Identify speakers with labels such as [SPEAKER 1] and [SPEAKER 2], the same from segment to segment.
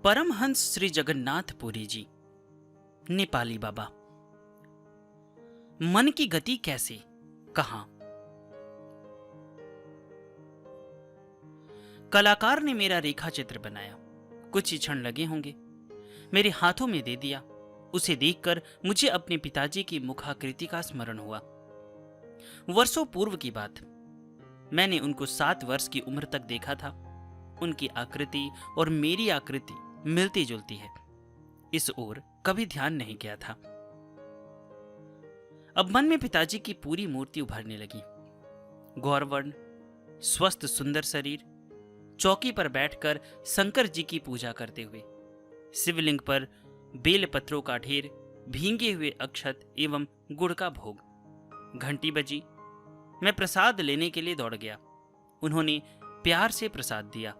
[SPEAKER 1] परमहंस श्री जगन्नाथ पुरी जी, नेपाली बाबा। मन की गति कैसे, कहां? कलाकार ने मेरा रेखा चित्र बनाया, कुछ ही क्षण लगे होंगे, मेरे हाथों में दे दिया। उसे देखकर मुझे अपने पिताजी की मुखाकृति का स्मरण हुआ। वर्षों पूर्व की बात, मैंने उनको 7 वर्ष की उम्र तक देखा था। उनकी आकृति और मेरी आकृति मिलती जुलती है, इस ओर कभी ध्यान नहीं गया था। अब मन में पिताजी की पूरी मूर्ति उभरने लगी। गौरवर्ण, स्वस्थ सुंदर शरीर, चौकी पर बैठकर शंकर जी की पूजा करते हुए, शिवलिंग पर बेल पत्रों का ढेर, भींगे हुए अक्षत एवं गुड़ का भोग। घंटी बजी, मैं प्रसाद लेने के लिए दौड़ गया। उन्होंने प्यार से प्रसाद दिया।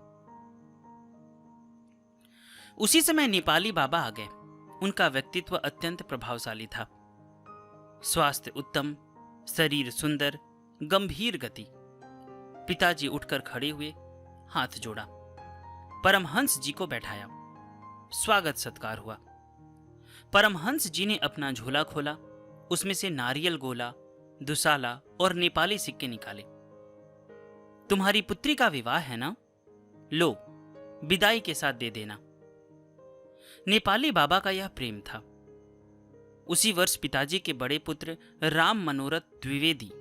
[SPEAKER 1] उसी समय नेपाली बाबा आ गए। उनका व्यक्तित्व अत्यंत प्रभावशाली था। स्वास्थ्य उत्तम, शरीर सुंदर, गंभीर गति। पिताजी उठकर खड़े हुए, हाथ जोड़ा, परमहंस जी को बैठाया। स्वागत सत्कार हुआ। परमहंस जी ने अपना झोला खोला, उसमें से नारियल गोला, दुसाला और नेपाली सिक्के निकाले। तुम्हारी पुत्री का विवाह है ना? लो, विदाई के साथ दे देना। नेपाली बाबा का यह प्रेम था। उसी वर्ष पिताजी के बड़े पुत्र राम मनोरथ द्विवेदी,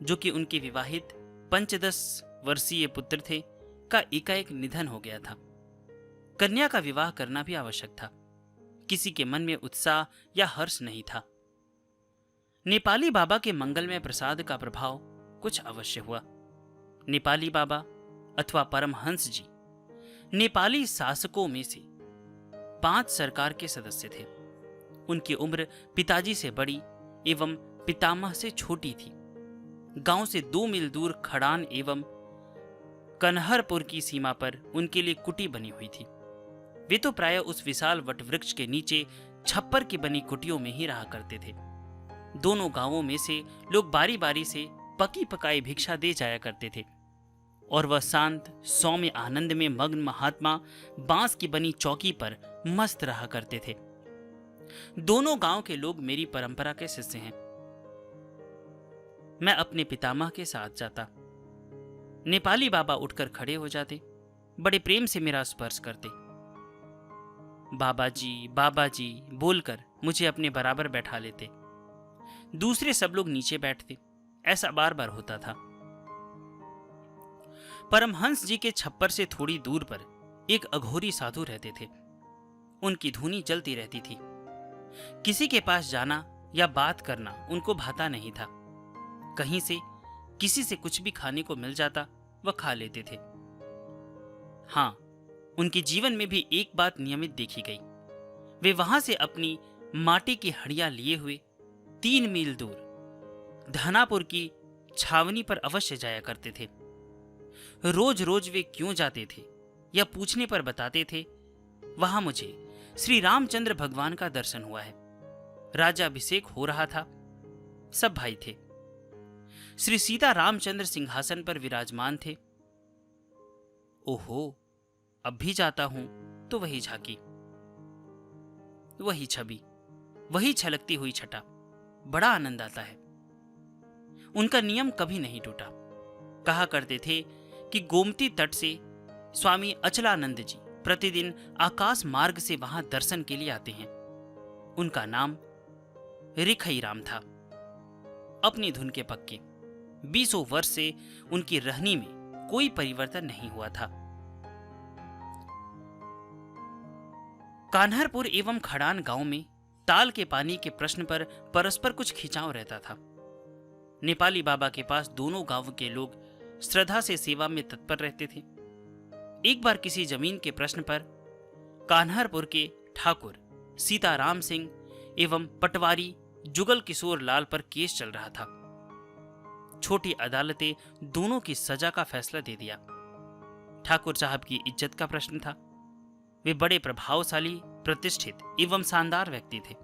[SPEAKER 1] जो कि उनके विवाहित 5-10 वर्षीय पुत्र थे, का एकाएक निधन हो गया था। कन्या का विवाह करना भी आवश्यक था। किसी के मन में उत्साह या हर्ष नहीं था। नेपाली बाबा के मंगलमय प्रसाद का प्रभाव कुछ अवश्य हुआ। नेपाली बाबा अथवा परमहंस जी नेपाली शासकों में से 5 सरकार के सदस्य थे। उनकी उम्र पिताजी से बड़ी एवं पितामह से छोटी थी। गांव से 2 मील दूर खड़ान एवं कन्हरपुर की सीमा पर उनके लिए कुटी बनी हुई थी। वे तो प्राय उस विशाल वटवृक्ष के नीचे छप्पर की बनी कुटियों में ही रहा करते थे। दोनों गांवों में से लोग बारी बारी से पकी पकाई भिक्षा दे जाया करते थे और वह शांत सौम्य आनंद में मग्न महात्मा बांस की बनी चौकी पर मस्त रहा करते थे। दोनों गांव के लोग मेरी परंपरा के शिष्य हैं। मैं अपने पितामह के साथ जाता। नेपाली बाबा उठकर खड़े हो जाते, बड़े प्रेम से मेरा स्पर्श करते। बाबा जी बोलकर मुझे अपने बराबर बैठा लेते। दूसरे सब लोग नीचे बैठते। ऐसा बार बार होता था। परमहंस जी के छप्पर से थोड़ी दूर पर एक अघोरी साधु रहते थे। उनकी धुनी चलती रहती थी। किसी के पास जाना या बात करना उनको भाता नहीं था। कहीं से किसी से कुछ भी खाने को मिल जाता, वह खा लेते थे। हां, उनके जीवन में भी एक बात नियमित देखी गई। वे वहां से अपनी माटी की हड़ियां लिए हुए 3 मील दूर धनापुर की छावनी पर अवश्य जाया करते थे। रोज रोज वे क्यों जाते थे या पूछने पर बताते थे, वहां मुझे श्री रामचंद्र भगवान का दर्शन हुआ है। राजाभिषेक हो रहा था। सब भाई थे। श्री सीता रामचंद्र सिंहासन पर विराजमान थे। ओहो, अब भी जाता हूं तो वही झांकी, वही छवि, वही छलकती हुई छटा। बड़ा आनंद आता है। उनका नियम कभी नहीं टूटा। कहा करते थे कि गोमती तट से स्वामी अचलानंद जी प्रतिदिन आकाश मार्ग से वहां दर्शन के लिए आते हैं। उनका नाम रिखई राम था। अपनी धुन के पक्के 20 वर्ष से उनकी रहनी में कोई परिवर्तन नहीं हुआ था। कान्हरपुर एवं खड़ान गांव में ताल के पानी के प्रश्न पर परस्पर कुछ खिंचाव रहता था। नेपाली बाबा के पास दोनों गांव के लोग श्रद्धा से सेवा में तत्पर रहते थे। एक बार किसी जमीन के प्रश्न पर कान्हरपुर के ठाकुर सीताराम सिंह एवं पटवारी जुगल किशोर लाल पर केस चल रहा था। छोटी अदालतें दोनों की सजा का फैसला दे दिया। ठाकुर साहब की इज्जत का प्रश्न था। वे बड़े प्रभावशाली, प्रतिष्ठित एवं शानदार व्यक्ति थे।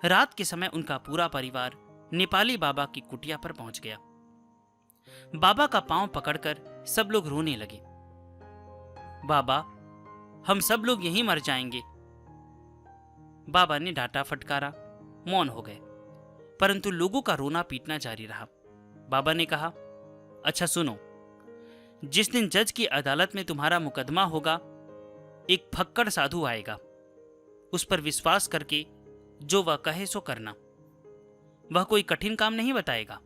[SPEAKER 1] रात के समय उनका पूरा परिवार नेपाली बाबा की कुटिया पर पहुंच गया। बाबा का पांव पकड़कर सब लोग रोने लगे। बाबा, हम सब लोग यहीं मर जाएंगे। बाबा ने डांटा फटकारा, मौन हो गए, परंतु लोगों का रोना पीटना जारी रहा। बाबा ने कहा, अच्छा सुनो, जिस दिन जज की अदालत में तुम्हारा मुकदमा होगा, एक फक्कड़ साधु आएगा। उस पर विश्वास करके जो वह कहे सो करना। वह कोई कठिन काम नहीं बताएगा,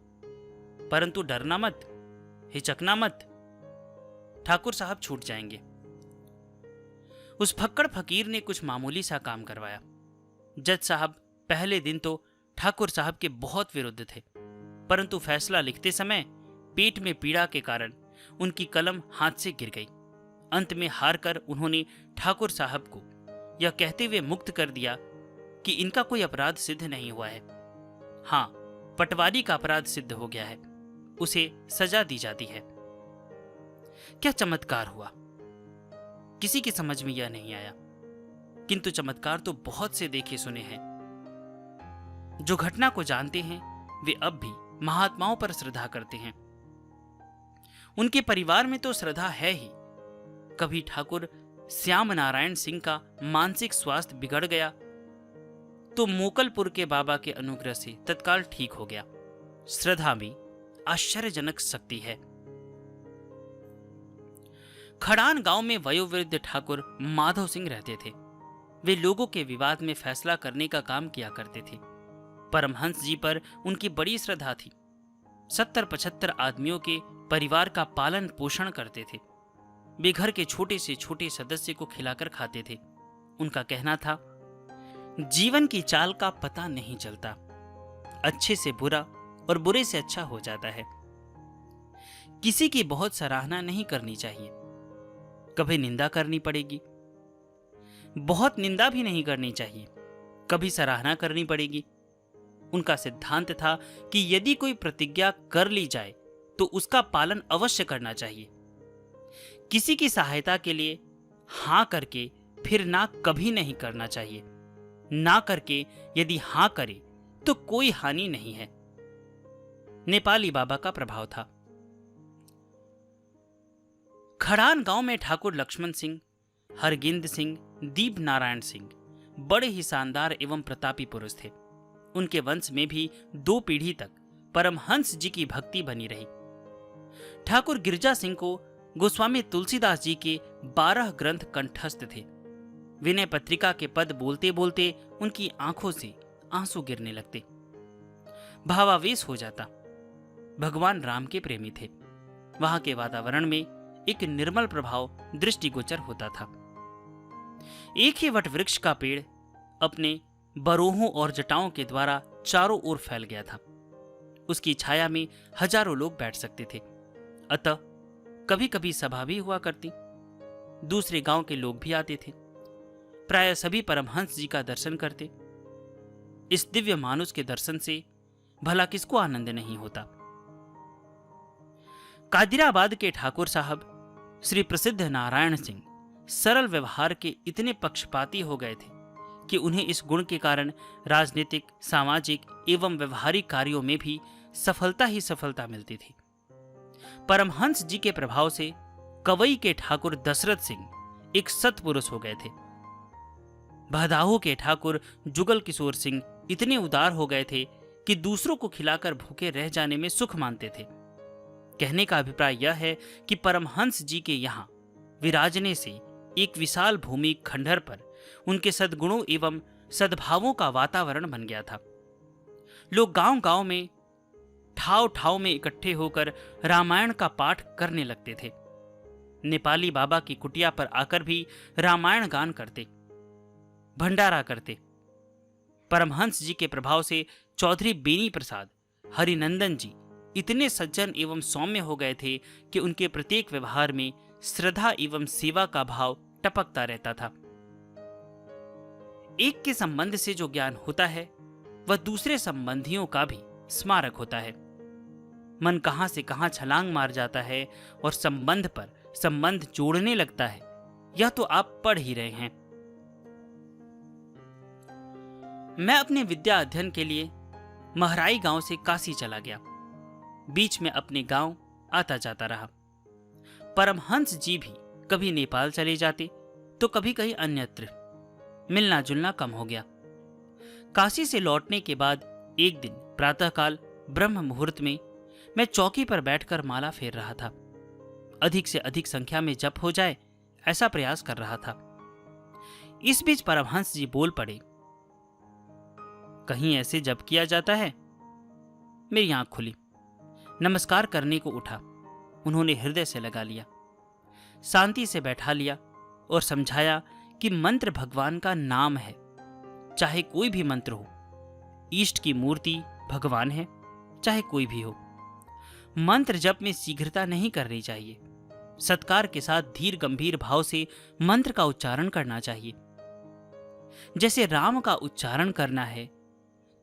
[SPEAKER 1] परंतु डरना मत, हिचकना मत, ठाकुर साहब छूट जाएंगे। उस फक्कड़ फकीर ने कुछ मामूली सा काम करवाया। जज साहब पहले दिन तो ठाकुर साहब के बहुत विरुद्ध थे, परंतु फैसला लिखते समय पेट में पीड़ा के कारण उनकी कलम हाथ से गिर गई। अंत में हार कर उन्होंने ठाकुर साहब को यह कहते हुए मुक्त कर दिया कि इनका कोई अपराध सिद्ध नहीं हुआ है। हाँ, पटवारी का अपराध सिद्ध हो गया है, उसे सजा दी जाती है। क्या चमत्कार हुआ! किसी की समझ में यह नहीं आया, किंतु चमत्कार तो बहुत से देखे सुने हैं। जो घटना को जानते हैं वे अब भी महात्माओं पर श्रद्धा करते हैं। उनके परिवार में तो श्रद्धा है ही। कभी ठाकुर श्याम नारायण सिंह का मानसिक स्वास्थ्य बिगड़ गया तो मोकलपुर के बाबा के अनुग्रह से तत्काल ठीक हो गया। श्रद्धा में आश्चर्यजनक शक्ति है। खड़ान गांव में वयोवृद्ध ठाकुर माधव सिंह रहते थे। वे लोगों के विवाद में फैसला करने का काम किया करते थे। परमहंस जी पर उनकी बड़ी श्रद्धा थी। 70-75 आदमियों के परिवार का पालन पोषण करते थे। वे घर के छोटे से छोटे सदस्य को खिलाकर खाते थे। उनका कहना था, जीवन की चाल का पता नहीं चलता, अच्छे से बुरा और बुरे से अच्छा हो जाता है। किसी की बहुत सराहना नहीं करनी चाहिए, कभी निंदा करनी पड़ेगी। बहुत निंदा भी नहीं करनी चाहिए, कभी सराहना करनी पड़ेगी। उनका सिद्धांत था कि यदि कोई प्रतिज्ञा कर ली जाए तो उसका पालन अवश्य करना चाहिए। किसी की सहायता के लिए हां करके फिर ना कभी नहीं करना चाहिए। ना करके यदि हां करे तो कोई हानि नहीं है। नेपाली बाबा का प्रभाव था। खड़ान गांव में ठाकुर लक्ष्मण सिंह, हरगिंद सिंह, दीप नारायण सिंह बड़े ही शानदार एवं प्रतापी पुरुष थे। उनके वंश में भी 2 पीढ़ी तक परमहंस जी की भक्ति बनी रही। ठाकुर गिरजा सिंह को गोस्वामी तुलसीदास जी के 12 ग्रंथ कंठस्थ थे। विनय पत्रिका के पद बोलते बोलते उनकी आंखों से आंसू गिरने लगते, भावावेश हो जाता। भगवान राम के प्रेमी थे। वहां के वातावरण में एक निर्मल प्रभाव दृष्टिगोचर होता था। एक ही वट वृक्ष का पेड़ अपने बरोहों और जटाओं के द्वारा चारों ओर फैल गया था। उसकी छाया में हजारों लोग बैठ सकते थे। अतः कभी कभी सभा भी हुआ करती। दूसरे गांव के लोग भी आते थे। प्राय सभी परमहंस जी का दर्शन करते। इस दिव्य मानुष के दर्शन से भला किसको आनंद नहीं होता। कादिराबाद के ठाकुर साहब श्री प्रसिद्ध नारायण सिंह सरल व्यवहार के इतने पक्षपाती हो गए थे कि उन्हें इस गुण के कारण राजनीतिक, सामाजिक एवं व्यवहारिक कार्यों में भी सफलता ही सफलता मिलती थी। परमहंस जी के प्रभाव से कवई के ठाकुर दशरथ सिंह एक सत्पुरुष हो गए थे। भदाहू के ठाकुर जुगल किशोर सिंह इतने उदार हो गए थे कि दूसरों को खिलाकर भूखे रह जाने में सुख मानते थे। कहने का अभिप्राय यह है कि परमहंस जी के यहाँ विराजने से एक विशाल भूमि खंडहर पर उनके सद्गुणों एवं सद्भावों का वातावरण बन गया था। लोग गांव गांव में ठाव ठाव में इकट्ठे होकर रामायण का पाठ करने लगते थे। नेपाली बाबा की कुटिया पर आकर भी रामायण गान करते, भंडारा करते। परमहंस जी के प्रभाव से चौधरी बेनी प्रसाद, हरिनंदन जी इतने सज्जन एवं सौम्य हो गए थे कि उनके प्रत्येक व्यवहार में श्रद्धा एवं सेवा का भाव टपकता रहता था। एक के संबंध से जो ज्ञान होता है वह दूसरे संबंधियों का भी स्मारक होता है। मन कहां से कहां छलांग मार जाता है और संबंध पर संबंध जोड़ने लगता है, यह तो आप पढ़ ही रहे हैं। मैं अपने विद्या अध्ययन के लिए महराई गांव से काशी चला गया। बीच में अपने गांव आता जाता रहा। परमहंस जी भी कभी नेपाल चले जाते, तो कभी कहीं अन्यत्र। मिलना जुलना कम हो गया। काशी से लौटने के बाद एक दिन प्रातःकाल ब्रह्म मुहूर्त में मैं चौकी पर बैठकर माला फेर रहा था। अधिक से अधिक संख्या में जप हो जाए ऐसा प्रयास कर रहा था। इस बीच परमहंस जी बोल पड़े, कहीं ऐसे जप किया जाता है? मेरी आंख खुली। नमस्कार करने को उठा। उन्होंने हृदय से लगा लिया, शांति से बैठा लिया और समझाया कि मंत्र भगवान का नाम है, चाहे कोई भी मंत्र हो। इष्ट की मूर्ति भगवान है, चाहे कोई भी हो। मंत्र जप में शीघ्रता नहीं करनी चाहिए। सत्कार के साथ धीर गंभीर भाव से मंत्र का उच्चारण करना चाहिए। जैसे राम का उच्चारण करना है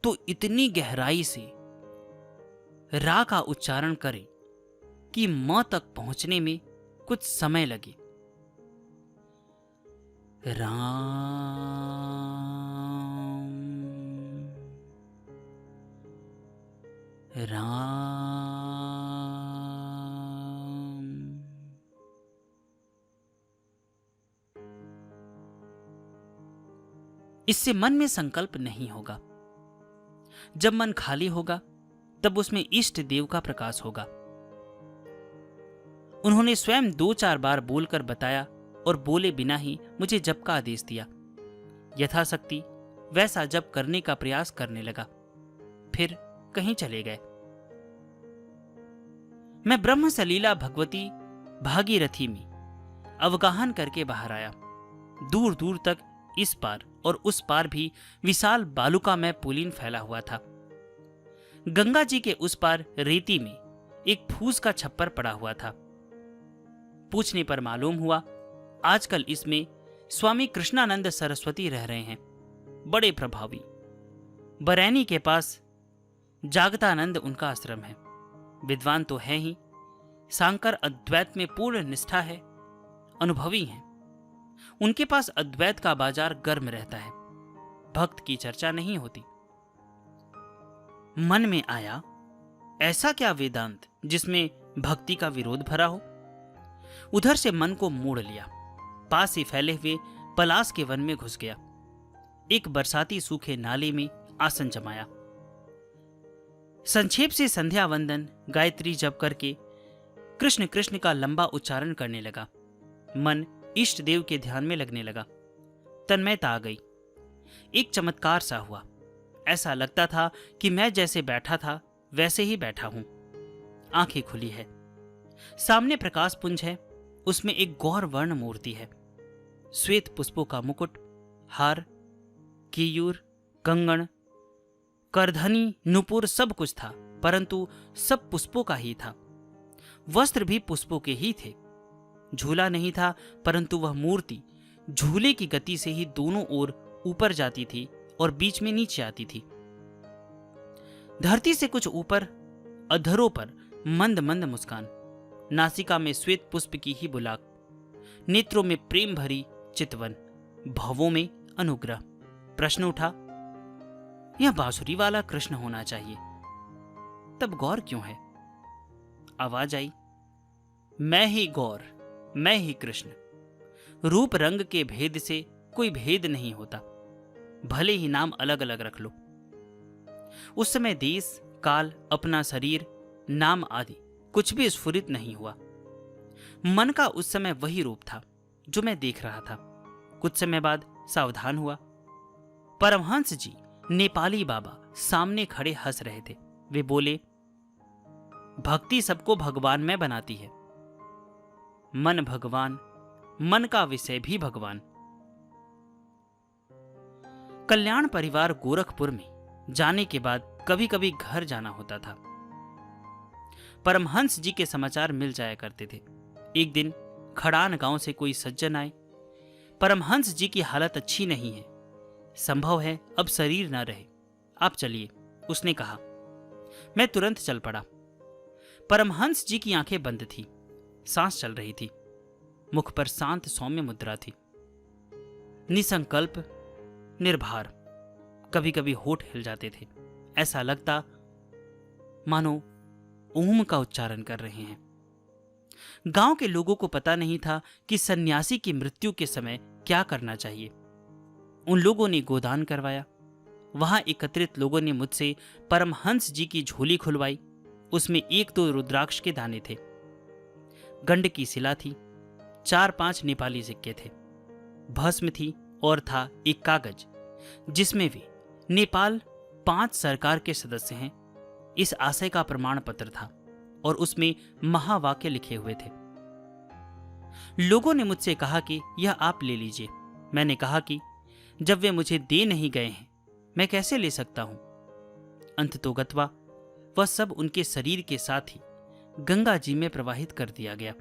[SPEAKER 1] तो इतनी गहराई से रा का उच्चारण करें कि म तक पहुंचने में कुछ समय लगे। राम राम। इससे मन में संकल्प नहीं होगा। जब मन खाली होगा तब उसमें इष्ट देव का प्रकाश होगा। उन्होंने स्वयं 2-4 बार बोलकर बताया और बोले बिना ही मुझे जप का आदेश दिया। यथाशक्ति वैसा जप करने का प्रयास करने लगा। फिर कहीं चले गए। मैं ब्रह्म सलीला भगवती भागीरथी में अवगाहन करके बाहर आया। दूर दूर तक इस पार और उस पार भी विशाल बालुका में पुलिन फैला हुआ था। गंगा जी के उस पार रेती में एक फूस का छप्पर पड़ा हुआ था। पूछने पर मालूम हुआ आजकल इसमें स्वामी कृष्णानंद सरस्वती रह रहे हैं, बड़े प्रभावी। बरैनी के पास जागतानंद उनका आश्रम है। विद्वान तो है ही, सांकर अद्वैत में पूर्ण निष्ठा है, अनुभवी हैं। उनके पास अद्वैत का बाजार गर्म रहता है, भक्त की चर्चा नहीं होती। मन में आया, ऐसा क्या वेदांत जिसमें भक्ति का विरोध भरा हो? उधर से मन को मोड़ लिया। पास ही फैले हुए पलास के वन में घुस गया। एक बरसाती सूखे नाले में आसन जमाया। संक्षेप से संध्या वंदन गायत्री जप करके कृष्ण कृष्ण का लंबा उच्चारण करने लगा। मन इष्ट देव के ध्यान में लगने लगा। तन्मयता आ गई। एक चमत्कार सा हुआ। ऐसा लगता था कि मैं जैसे बैठा था वैसे ही बैठा हूं। आंखें खुली है। सामने प्रकाश पुंज है, उसमें एक गौर वर्ण मूर्ति है। श्वेत पुष्पों का मुकुट, हार, केयूर, कंगन, करधनी, नुपुर सब कुछ था, परंतु सब पुष्पों का ही था। वस्त्र भी पुष्पों के ही थे। झूला नहीं था, परंतु वह मूर्ति झूले की गति से ही दोनों ओर ऊपर जाती थी और बीच में नीचे आती थी। धरती से कुछ ऊपर अधरों पर मंद मंद मुस्कान, नासिका में श्वेत पुष्प की ही बुलाक, नेत्रों में प्रेम भरी चितवन, भवों में अनुग्रह। प्रश्न उठा, यह बांसुरी वाला कृष्ण होना चाहिए, तब गौर क्यों है? आवाज आई, मैं ही गौर, मैं ही कृष्ण। रूप रंग के भेद से कोई भेद नहीं होता, भले ही नाम अलग अलग रख लो। उस समय देश, काल, अपना शरीर, नाम आदि कुछ भी स्फुरित नहीं हुआ। मन का उस समय वही रूप था जो मैं देख रहा था। कुछ समय बाद सावधान हुआ। परमहंस जी नेपाली बाबा सामने खड़े हंस रहे थे। वे बोले, भक्ति सबको भगवान में बनाती है। मन भगवान, मन का विषय भी भगवान। कल्याण परिवार गोरखपुर में जाने के बाद कभी कभी घर जाना होता था। परमहंस जी के समाचार मिल जाया करते थे। एक दिन खड़ान गांव से कोई सज्जन आए। परमहंस जी की हालत अच्छी नहीं है, संभव है अब शरीर न रहे, आप चलिए, उसने कहा। मैं तुरंत चल पड़ा। परमहंस जी की आंखें बंद थी, सांस चल रही थी, मुख पर शांत सौम्य मुद्रा थी। निसंकल्प, निर्भर, कभी कभी होठ हिल जाते थे। ऐसा लगता मानो ओम का उच्चारण कर रहे हैं। गांव के लोगों को पता नहीं था कि सन्यासी की मृत्यु के समय क्या करना चाहिए। उन लोगों ने गोदान करवाया। वहां एकत्रित लोगों ने मुझसे परमहंस जी की झोली खुलवाई। उसमें 1-2 रुद्राक्ष के दाने थे, गंड की शिला थी, 4-5 नेपाली सिक्के थे, भस्म थी और था एक कागज जिसमें वे नेपाल 5 सरकार के सदस्य हैं इस आशय का प्रमाण पत्र था और उसमें महावाक्य लिखे हुए थे। लोगों ने मुझसे कहा कि यह आप ले लीजिए। मैंने कहा कि जब वे मुझे दे नहीं गए हैं मैं कैसे ले सकता हूं। अंततोगत्वा वह सब उनके शरीर के साथ ही गंगा जी में प्रवाहित कर दिया गया।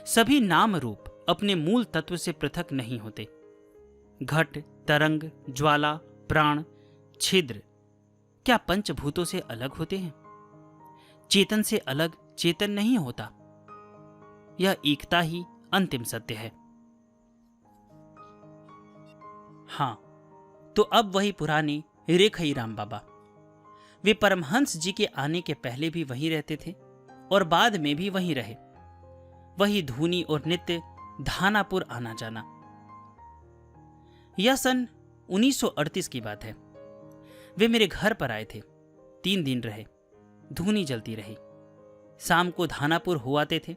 [SPEAKER 1] सभी नाम रूप अपने मूल तत्व से पृथक नहीं होते। घट, तरंग, ज्वाला, प्राण, छिद्र क्या पंचभूतों से अलग होते हैं? चेतन से अलग चेतन नहीं होता। यह एकता ही अंतिम सत्य है। हां, तो अब वही पुराने रेखईराम बाबा। वे परमहंस जी के आने के पहले भी वहीं रहते थे और बाद में भी वहीं रहे। वही धूनी और नित्य धानापुर आना जाना। यह सन 1938 की बात है। वे मेरे घर पर आए थे। 3 दिन रहे। धूनी जलती रही। शाम को धानापुर हो आते थे।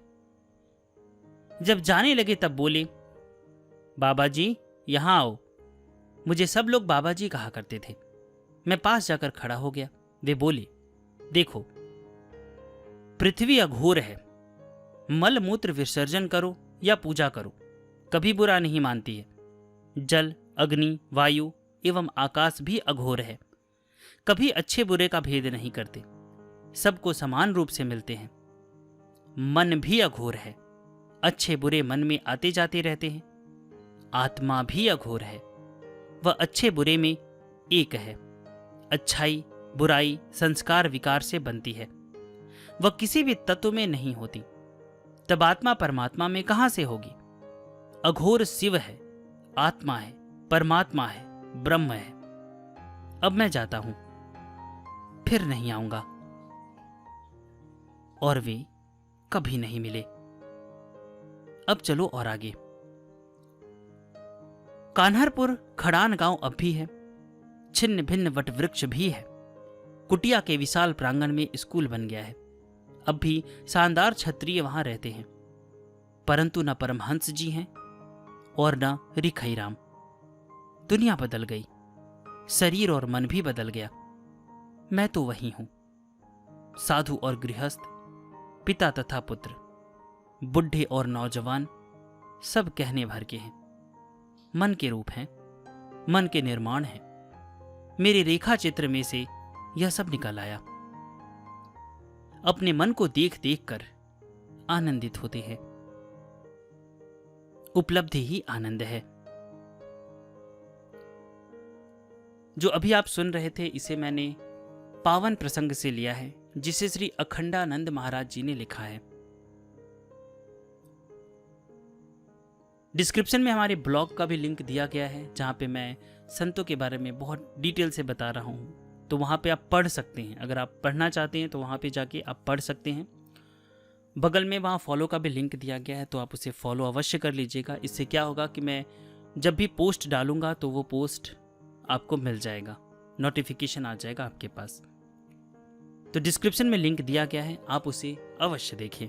[SPEAKER 1] जब जाने लगे तब बोले, बाबा जी यहां आओ। मुझे सब लोग बाबा जी कहा करते थे। मैं पास जाकर खड़ा हो गया। वे बोले, देखो पृथ्वी अघोर है। मल मूत्र विसर्जन करो या पूजा करो, कभी बुरा नहीं मानती है। जल, अग्नि, वायु एवं आकाश भी अघोर है। कभी अच्छे बुरे का भेद नहीं करते, सबको समान रूप से मिलते हैं। मन भी अघोर है। अच्छे बुरे मन में आते जाते रहते हैं। आत्मा भी अघोर है। वह अच्छे बुरे में एक है। अच्छाई बुराई संस्कार विकार से बनती है। वह किसी भी तत्व में नहीं होती। तब आत्मा परमात्मा में कहां से होगी? अघोर शिव है, आत्मा है, परमात्मा है, ब्रह्म है। अब मैं जाता हूं, फिर नहीं आऊंगा। और वे कभी नहीं मिले। अब चलो और आगे। कान्हरपुर खड़ान गांव अब भी है। छिन्न भिन्न वट वृक्ष भी है। कुटिया के विशाल प्रांगण में स्कूल बन गया है। अब भी शानदार क्षत्रिय वहां रहते हैं, परंतु न परमहंस जी हैं और न रिखईराम। दुनिया बदल गई, शरीर और मन भी बदल गया। मैं तो वही हूं, साधु और गृहस्थ, पिता तथा पुत्र, बुढ़े और नौजवान, सब कहने भर के हैं। मन के रूप हैं, मन के निर्माण हैं। मेरे रेखा चित्र में से यह सब निकल आया। अपने मन को देख देख कर आनंदित होते हैं। उपलब्धि ही आनंद है। जो अभी आप सुन रहे थे इसे मैंने पावन प्रसंग से लिया है, जिसे श्री अखंडानंद महाराज जी ने लिखा है। डिस्क्रिप्शन में हमारे ब्लॉग का भी लिंक दिया गया है, जहां पे मैं संतों के बारे में बहुत डिटेल से बता रहा हूं। तो वहां पे आप पढ़ सकते हैं। अगर आप पढ़ना चाहते हैं तो वहां पे जाके आप पढ़ सकते हैं। बगल में वहां फॉलो का भी लिंक दिया गया है, तो आप उसे फॉलो अवश्य कर लीजिएगा। इससे क्या होगा कि मैं जब भी पोस्ट डालूंगा तो वो पोस्ट आपको मिल जाएगा, नोटिफिकेशन आ जाएगा आपके पास। तो डिस्क्रिप्शन में लिंक दिया गया है, आप उसे अवश्य देखें।